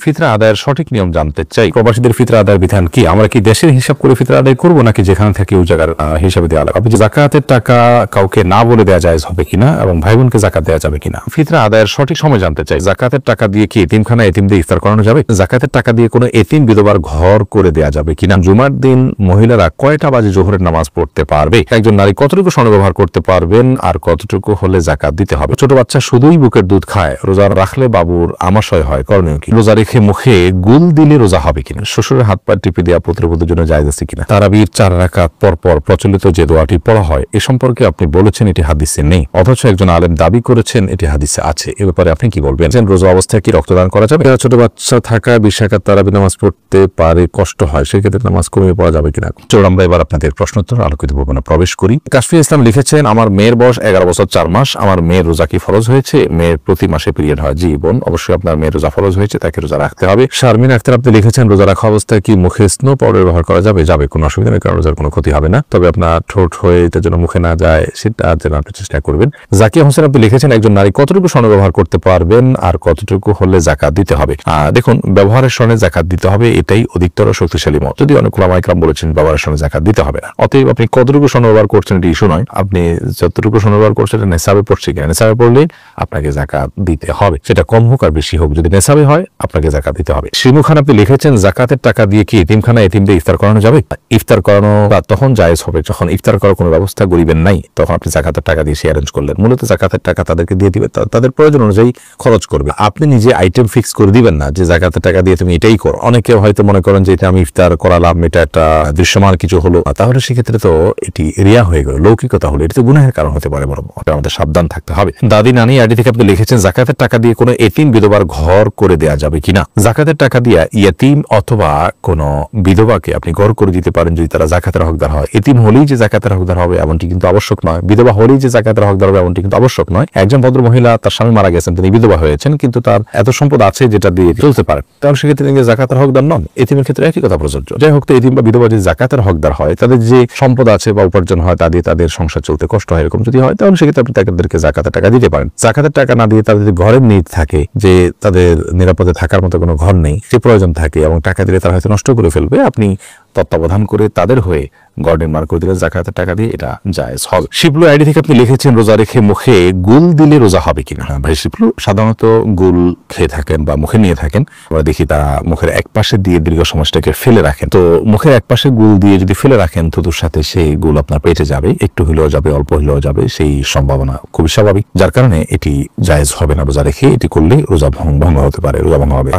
ফিতরা আদায়ের সঠিক নিয়ম জানতে চাই। প্রবাসীদের ফিতরা আদায়ের বিধান কি? আমরা কি দেশের হিসাব করে ফিতরা আদায় করবো নাকি যেখানে থাকি ওই জায়গার হিসাবে দেওয়া লাগবে? জাকাতের টাকা কাউকে না বলে দেওয়া জায়েজ হবে কিনা এবং ভাই বোনকে জাকাত দেওয়া যাবে কিনা? ফিতরা আদায়ের সঠিক সময় জানতে চাই। জাকাতের টাকা দিয়ে কি এতিমখানা এতিমদের ইফতার করানো যাবে? জাকাতের টাকা দিয়ে কোনো এতিম বিধবার ঘর করে দেওয়া যাবে কিনা? জুমার দিন মহিলারা কয়টা বাজে জোহরের নামাজ পড়তে পারবে? একজন নারী কতটুকু স্বর্ণ ব্যবহার করতে পারবেন আর কতটুকু হলে জাকাত দিতে হবে? ছোট বাচ্চা শুধুই বুকের দুধ খায়, রোজা রাখলে বাবুর আমাশয় হয়, করণীয় কি? রোজা রেখে মুখে গুল দিলে রোজা হবে কিনা? শ্বশুরের হাত পা টিপে দেওয়া পুত্রবধূর জন্য জায়েজ আছে কিনা? তারাবির 4 রাকাত পর পর প্রচলিত যে দোয়াটি পড়া হয় এ সম্পর্কে আপনি বলেছেন এটি হাদিসে নেই, অথচ একজন আলেম দাবি করেছেন এটি হাদিসে আছে। এ ব্যাপারে আপনি কি বলবেন? রোজা অবস্থায় কি রক্তদান করা যাবে? ছোট বাচ্চা থাকা 20 রাকাত তারাবি নামাজ পড়তে পারে, কষ্ট হয়, সেক্ষেত্রে নামাজ কমিয়ে পড়া যাবে কিনা? চলুন আমরা এবার আপনাদের প্রশ্নোত্তর আলোকিত ভবনে প্রবেশ করি। কাশফি ইসলাম লিখেছেন, আমার মেয়ের বয়স 11 বছর 4 মাস। আমার মেয়ের রোজা কি ফরজ হয়েছে? মেয়ের প্রতি মাসে পিরিয়ড হয়। জি বোন, অবশ্যই আপনার মেয়ের রোজা ফরজ হয়েছে, তাকে রোজা রাখতে হবে। শারমিন আক্তার আপনি লিখেছেন, রোজা রাখা অবস্থায় কি মুখে স্নো পাউডার ব্যবহার করা যাবে? যাবে, কোনো অসুবিধা নেই, কারণ রোজার কোনো ক্ষতি হবে না। তবে আপনার ঠোঁট হয়ে এটা যেন মুখে না যায় সেটা যেন আপনি চেষ্টা করবেন। জাকিয়া হোসেন আপনি লিখেছেন, একজন নারী কতটুকু স্বর্ণ ব্যবহার করতে পারবেন আর কতটুকু হলে জাকাত দিতে হবে? দেখুন, ব্যবহারের স্বর্ণে জাকাত দিতে হবে, এটাই অধিকতর শক্তিশালী মত। যদি অনেক ওলামা ইকরাম বলেছেন ব্যবহারের স্বর্ণে জাকাত দিতে হবে না। অতএব আপনি কতটুকু স্বর্ণ ব্যবহার করছেন এটি ইস্যু নয়, আপনি যতটুকু স্বর্ণ ব্যবহার করছেন এটা নেশাবে পড়ছে কিনা, নেশাবে পড়লে আপনাকে জাকাত দিতে হবে, সেটা কম হোক আর বেশি হোক, যদি নেশাবে হয় আপনাকে জাকাত দিতে হবে। শিমু খান আপনি লিখেছেন, জাকাতের টাকা দিয়ে কি এতিমখানা এতিমদের ইফতার করানো যাবে? ইফতার করানো তখন জায়েজ হবে যখন ইফতার করার কোনো ব্যবস্থা গরিবের নাই, তখন আপনি জাকাতের টাকা দিয়ে সে অ্যারেঞ্জ করলেন। মূলত জাকাতের টাকা তাদেরকে দিয়ে দিবে, তাদের প্রয়োজন অনুযায়ী খরচ করবে। আপনি নিজে আইটেম ফিক্স করে দিবেন না যে জাকাতের টাকা দিয়ে তুমি এটাই করো। অনেকে হয়তো মনে করেন যে এটা আমি ইফতার করালাম, এটা একটা দৃশ্যমান কিছু হলো, তাহলে সেক্ষেত্রে তো এটি রিয়া হয়ে গেল, লৌকিকতা হলো, এটা তো গুনাহের কারণ হতে পারে। বড় আমাদের সাবধান থাকতে হবে। দাদি নানি আইডি থেকে আপনি লিখেছেন, জাকাতের টাকা দিয়ে কোনো এতিম বিধবার ঘর করে দেওয়া যাবে কিনা? জাকাতের টাকা দিয়ে ইয়তিম অথবা কোনো বিধবাকে আপনি ঘর করে দিতে পারেন যদি তারা জাকাতের হকদার হয়। এতিম হলেই যে জাকাতের হকদার হবে এমনটি কিন্তু আবশ্যক নয়, বিধবা হলেই যে জাকাতের হকদার হবে এমনটি কিন্তু আবশ্যক নয়। একজন ভদ্র মহিলা, তার স্বামী মারা গেছেন, তিনি বিধবা হয়েছেন, কিন্তু তার এত সম্পদ আছে যেটা দিয়ে চলতে পারে, তাহলে সেক্ষেত্রে তিনি জাকাতের হকদার নন। এতিমের ক্ষেত্রে একই কথা প্রযোজ্য। যাই হোক, তো এতিম বা বিধবা যে জাকাতের হকদার হয়, তাদের যে সম্পদ আছে বা উপার্জন হয় তা দিয়ে তাদের সংসার চলতে কষ্ট হয়, এরকম যদি হয় তাহলে সেক্ষেত্রে আপনি তাদেরকে জাকাতের টাকা দিতে পারেন। জাকাতের টাকা না দিয়ে তাদের ঘরের নিড থাকে, যে তাদের নিরাপদে থাকার মতো কোনো ঘর নেই, সে প্রয়োজন থাকে এবং টাকা দিলে তারা হয়তো নষ্ট করে ফেলবে, আপনি তত্ত্বাবধান করে তাদের হয়ে ঘর নির্মাণ করে দিলে জাকাতের টাকা দিয়ে এটা জায়েজ হবে। শিবলু আইডি থেকে আপনি লিখেছেন, রোজা রেখে মুখে গুল দিলে রোজা হবে কিনা? ভাই শিবলু, সাধারণত গুল খেয়ে থাকেন বা মুখে নিয়ে থাকেন, আমরা দেখি তারা মুখের এক পাশে দিয়ে দীর্ঘ সময়টাকে ফেলে রাখেন। তো মুখের এক পাশে গুল দিয়ে যদি ফেলে রাখেন, থুতুর সাথে সেই গুল আপনার পেটে যাবে, একটু হলেও যাবে, অল্প হলেও যাবে, সেই সম্ভাবনা খুবই স্বাভাবিক, যার কারণে এটি জায়েজ হবে না। রোজা রেখে এটি করলে রোজা ভঙ্গ হতে পারে, রোজা ভঙ্গ হবে।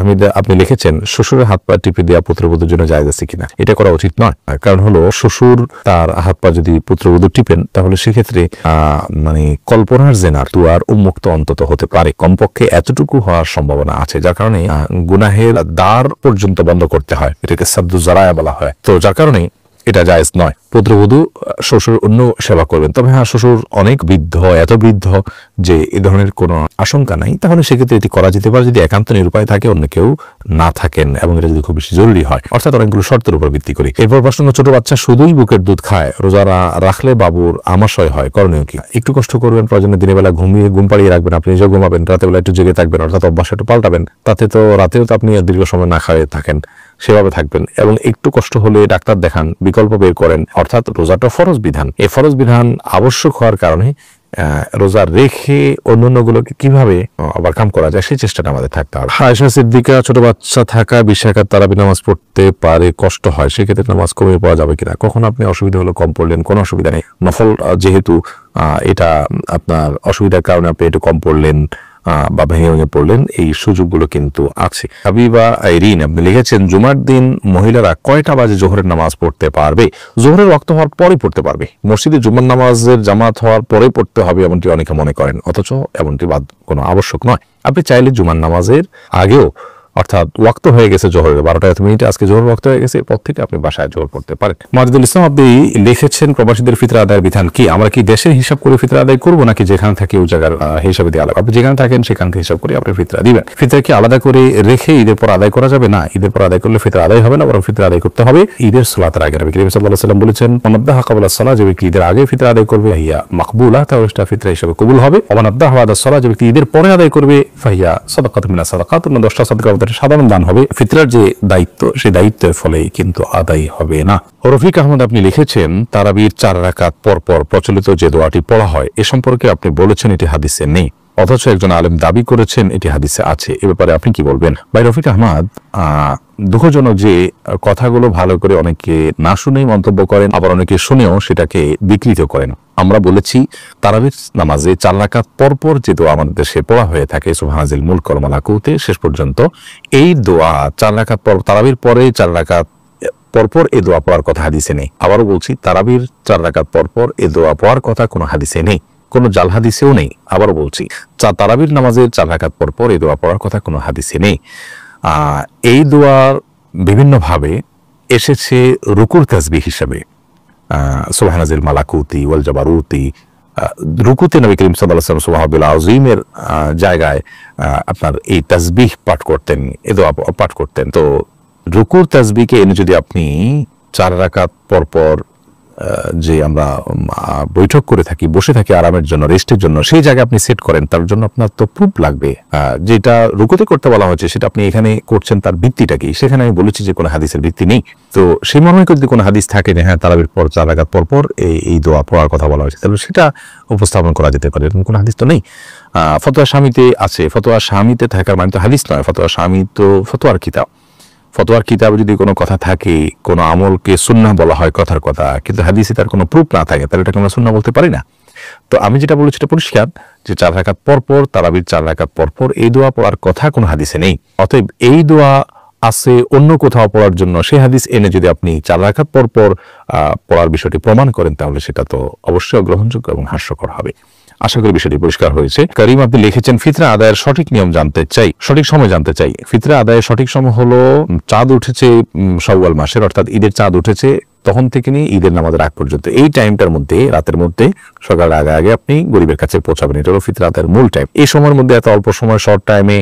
আপনি লিখেছেন, শ্বশুরের হাত পা টিপে দেওয়া পুত্রবধূর জন্য জায়েজ আছে কিনা? এটা করা উচিত নয়, কারণ হলো শ্বশুর তার হাত পা যদি পুত্রবধূ টিপেন তাহলে সেক্ষেত্রে মানে কল্পনার জেনার দুয়ার উন্মুক্ত অন্তত হতে পারে, কমপক্ষে এতটুকু হওয়ার সম্ভাবনা আছে, যার কারণে গুনাহের দ্বার পর্যন্ত বন্ধ করতে হয়, এটাকে সাদ্দু জারায়া বলা হয়। তো যার কারণে এটা জায়েজ নয়। পুত্রবধূ শ্বশুর অন্য সেবা করবেন, তবে হ্যাঁ, শ্বশুর অনেক বৃদ্ধ, এত বৃদ্ধ যে এ ধরনের কোনো আশঙ্কা নাই, তাহলে সেক্ষেত্রে এটি করা যেতে পারে যদি একান্ত নিরুপায় থাকে, অন্য কেউ না থাকেন এবং এটা যদি খুব বেশি জরুরি হয়, অর্থাৎ অনেকগুলো শর্তের উপর ভিত্তি করে। এরপর প্রশ্ন, ছোট বাচ্চা শুধুই বুকের দুধ খায়, রোজা রাখলে বাবুর আমাশয় হয়, করণীয় কি? একটু কষ্ট করবেন, প্রয়োজনে দিনের বেলা ঘুম পাড়িয়ে রাখবেন, আপনি নিজেও ঘুমাবেন, রাতের বেলা একটু জেগে থাকবেন, অর্থাৎ অভ্যাস একটু পাল্টাবেন, তাতে তো রাতেও তো আপনি দীর্ঘ সময় না খাওয়াই থাকেন, সেভাবে থাকবেন এবং একটু কষ্ট হলে ডাক্তার দেখান, বিকল্প বের করেন। অর্থাৎ রোজাটা ফরজ বিধান, এই ফরজ বিধান আবশ্যক হওয়ার কারণে রোজা রেখে অন্যান্যগুলোকে কিভাবে ওভারকাম করা যায় সেই চেষ্টাটা আমাদের থাকতে হবে। আয়েশা সিদ্দিকা, ছোট বাচ্চা থাকা 20 রাকাত তারাবি নামাজ পড়তে পারে, কষ্ট হয়, সেক্ষেত্রে নামাজ কমিয়ে পড়া যাবে কিনা? কখন আপনি অসুবিধা হলো কম পড়লেন, কোনো অসুবিধা নেই, নফল যেহেতু এটা আপনার অসুবিধার কারণে আপনি একটু কম পড়লেন বা ভেঙে পড়লেন, এই সুযোগগুলো কিন্তু আছে। হাবিবা আইরিন আপনি লিখেছেন, জুমার দিন মহিলারা কয়টা বাজে জোহরের নামাজ পড়তে পারবে? জোহরের ওয়াক্ত হওয়ার পরে পড়তে পারবে, মসজিদে জুমার নামাজের জামাত হওয়ার পরে পড়তে হবে এমনটি অনেকে মনে করেন, অথচ এমনটি কোনো আবশ্যক নয়। আপনি চাইলে জুমার নামাজের আগেও, অর্থাৎ ওয়াক্ত হয়ে গেছে জোহরের 12টা 1 মিনিটে, আজকে জোহর ওয়াক্ত হয়ে গেছে, এরপর থেকে আপনি বাসায় জোহর পড়তে পারেন। মাজিদুল ইসলাম আপনি লিখেছেন, প্রবাসীদের ফিতরা আদায়ের বিধান কি? আমরা কি দেশের হিসাব করে ফিতরা আদায় করবো নাকি যেখানে থাকি ওই জায়গার হিসাবে দেওয়া লাগবে? আপনি যেখানে থাকেন সেখান থেকে হিসাব করে আপনি ফিতরা দিবেন। ফিতরা কি আলাদা করে রেখে ঈদের পর আদায় করা যাবে? না, ঈদের পর আদায় করলে ফিতরা আদায় হবে না, বরং ফিতরা আদায় করতে হবে ঈদের সালাতের আগে। নবী করিম সাল্লাল্লাহু আলাইহি ওয়াসাল্লাম বলেছেন, মানাদ্দাহা ক্বাবলা সালাহ, যে ব্যক্তি ঈদের আগে ফিতরা আদায় করবে ফাহিয়া মাকবুলা, তাহলে সেটা ফিতরা হিসেবে কবুল হবে। ওয়া মানাদ্দাহা বাদা সালাহ, যে ব্যক্তি ঈদের পরে আদায় করবে ফাহিয়া সাদাকাতুন মিনাস সাদাকাত, 10টা সাদকা এটা সাধারণ দান হবে, ফিতরার যে দায়িত্ব সেই দায়িত্বের ফলেই কিন্তু আদায় হবে না। রফিক আহমদ আপনি লিখেছেন, তারাবির 4 রাকাত পর পর প্রচলিত যে দোয়াটি পড়া হয় এ সম্পর্কে আপনি বলেছেন এটি হাদিসে নেই, অথচ একজন আলেম দাবি করেছেন এটি হাদিসে আছে, এ ব্যাপারে আপনি কি বলবেন? ভাই রফিক আহমদ, দুঃখজনক যে কথাগুলো ভালো করে অনেকে না শুনেই মন্তব্য করেন, আবার অনেকে শুনেও সেটাকে বিকৃত করেন। আমরা বলেছি তারাবির নামাজে 4 রাকাত পরপর যে দোয়া আমাদের দেশে পড়া হয়ে থাকে সুবহানাল মুলক ওয়াল মালাকুতে শেষ পর্যন্ত, এই দোয়া 4 রাকাত পর, তারাবির পরে 4 রাকাত পরপর এই দোয়া পড়ার কথা হাদিসে নেই। আবারও বলছি, তারাবির 4 রাকাত পরপর এই দোয়া পড়ার কথা কোনো হাদিসে নেই, কোনো জাল হাদিসেও নেই। আবারও বলছি, তারাবির নামাজের 4 রাকাত পরপর এই দোয়া পড়ার কথা কোনো হাদিসে নেই। এই দোয়ার বিভিন্নভাবে এসেছে রুকুর তাসবিহ হিসাবে, সুবহানাল মালাকুতি ওয়াল জাবারুতি। রুকুতে নবী করিম সাল্লাল্লাহু আলাইহি ওয়াসাল্লাম সুবহানাল আযীমের জায়গায় আপনার এই তাসবিহ পাঠ করতেন, এই দোয়া পাঠ করতেন। তো রুকুর তাসবিহকে এনে যদি আপনি 4 রাকাত পরপর যে আমরা বৈঠক করে থাকি, বসে থাকি আরামের জন্য, রেস্টের জন্য, সেই জায়গায় আপনি সেট করেন, তার জন্য আপনার তো প্রুফ লাগবে। যেটা রুকুতে করতে বলা হয়েছে সেটা আপনি এখানে করছেন, তার ভিত্তিটা কি? সেখানে আমি বলেছি যে কোনো হাদিসের ভিত্তি নেই। তো সেই মর্মে যদি কোনো হাদিস থাকে যে হ্যাঁ তারাবির পর 4 রাকাত পরপর এই দোয়া পড়ার কথা বলা হয়েছে, তাহলে সেটা উপস্থাপন করা যেতে পারে, এরকম কোনো হাদিস তো নেই। ফতোয়া শামিতে আছে, ফতোয়া শামিতে থাকার মানে তো হাদিস নয়, ফতোয়া শামি তো ফতোয়ার কিতাব। ফতোয়ার কিতাবে যদি কোনো কথা থাকে, কোনো আমলকে সুন্নাহ বলা হয় কথার কথা, কিন্তু হাদিসে তার কোনো প্রুফ না থাকে, তাহলে এটাকে আমরা সুন্নাহ বলতে পারি না। তো আমি যেটা বলেছি এটা পরিষ্কার যে 4 রাকাত পরপর, তারাবির 4 রাকাত পরপর এই দোয়া পড়ার কথা কোনো হাদিসে নেই। অতএব এই দোয়া আছে অন্য কোথাও পড়ার জন্য, সেই হাদিস এনে যদি আপনি 4 রাকাত পরপর পড়ার বিষয়টি প্রমাণ করেন, তাহলে সেটা তো অবশ্যই অগ্রহণযোগ্য এবং হাস্যকর হবে। আশা করি বিষয়টি পরিষ্কার হয়েছে। করিম আপনি লিখেছেন, ফিতরা আদায়ের সঠিক নিয়ম জানতে চাই, সঠিক সময় জানতে চাই। ফিতরা আদায়ের সঠিক সময় হলো চাঁদ উঠেছে শাওয়াল মাসের, অর্থাৎ ঈদের চাঁদ উঠেছে তখন থেকে নিয়ে ঈদের নামাজের আগ পর্যন্ত, এই টাইমটার মধ্যে, রাতের মধ্যে, সকালের আগে আগে আপনি গরিবের কাছে পৌঁছাবেন। এটা হলো ফিতরা আদায়ের মূল টাইম। এই সময়ের মধ্যে এত অল্প সময়, শর্ট টাইমে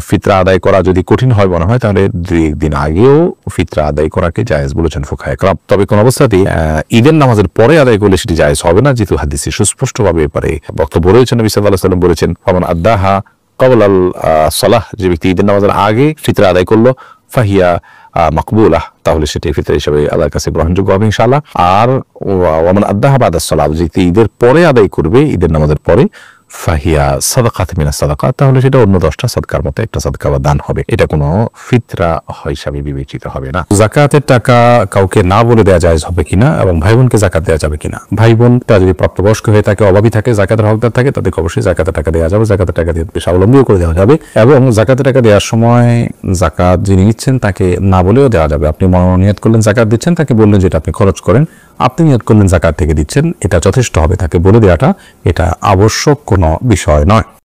ফিতরা আদায় করা যদি কঠিন হয় মনে হয়, তাহলে 2-1 দিন আগেও ফিতরা আদায় করাকে জায়েজ বলেছেন ফুকাহায়ে কেরাম। তবে কোন অবস্থাতেই ঈদের নামাজের পরে আদায় করলে সেটি জায়েজ হবে না, যেহেতু হাদিসে সুস্পষ্টভাবে ব্যাপারে বক্তব্য রয়েছেন। নবী সাল্লাল্লাহু আলাইহি ওয়াসাল্লাম বলেছেন, ফামান আদ্দাহা ক্বাবলাল সালাহ, যে ব্যক্তি ঈদের নামাজের আগে ফিতরা আদায় করলো, ফাহিয়া মাকবুলাহ, তাহলে সেটি ফিতরা হিসেবে আল্লাহর কাছে গ্রহণযোগ্য হবে ইনশাআল্লাহ। আর ওয়ামান আদ্দাহা বাদাস সালাত, যে ঈদের পরে আদায় করবে, ঈদের নামাজের পরে, ফাহিয়া সাদাকাত মিনাস সাদাকাত, তাহলে সেটা অন্য 10টা সাদকার মতো একটা সাদকা বা দান হবে, এটা কোনো ফিতরা হিসাবে বিবেচিত হবে না। যাকাতের টাকা কাউকে না বলে দেওয়া জায়েজ হবে কিনা, এবং ভাই বোনকে যাকাত দেওয়া যাবে কিনা? ভাই বোনটা যদি প্রাপ্তবয়স্ক হয়ে থাকে, অভাবী থাকে, যাকাতের হকদার থাকে, তাদেরকে অবশ্যই যাকাতের টাকা দেওয়া যাবে, যাকাতের টাকা দিয়ে স্বাবলম্বীও করে দেওয়া যাবে। এবং যাকাতের টাকা দেওয়ার সময় যাকাত যিনি নিচ্ছেন তাকে না বলেও দেওয়া যাবে। আপনি মনোনিয়ত করলেন যাকাত দিচ্ছেন, তাকে বললেন যেটা আপনি খরচ করেন, আপনি নিয়ত করলেন যাকাত থেকে দিচ্ছেন, এটা যথেষ্ট হবে। তাকে বলে দেওয়াটা এটা আবশ্যক কোনো বিষয় নয়।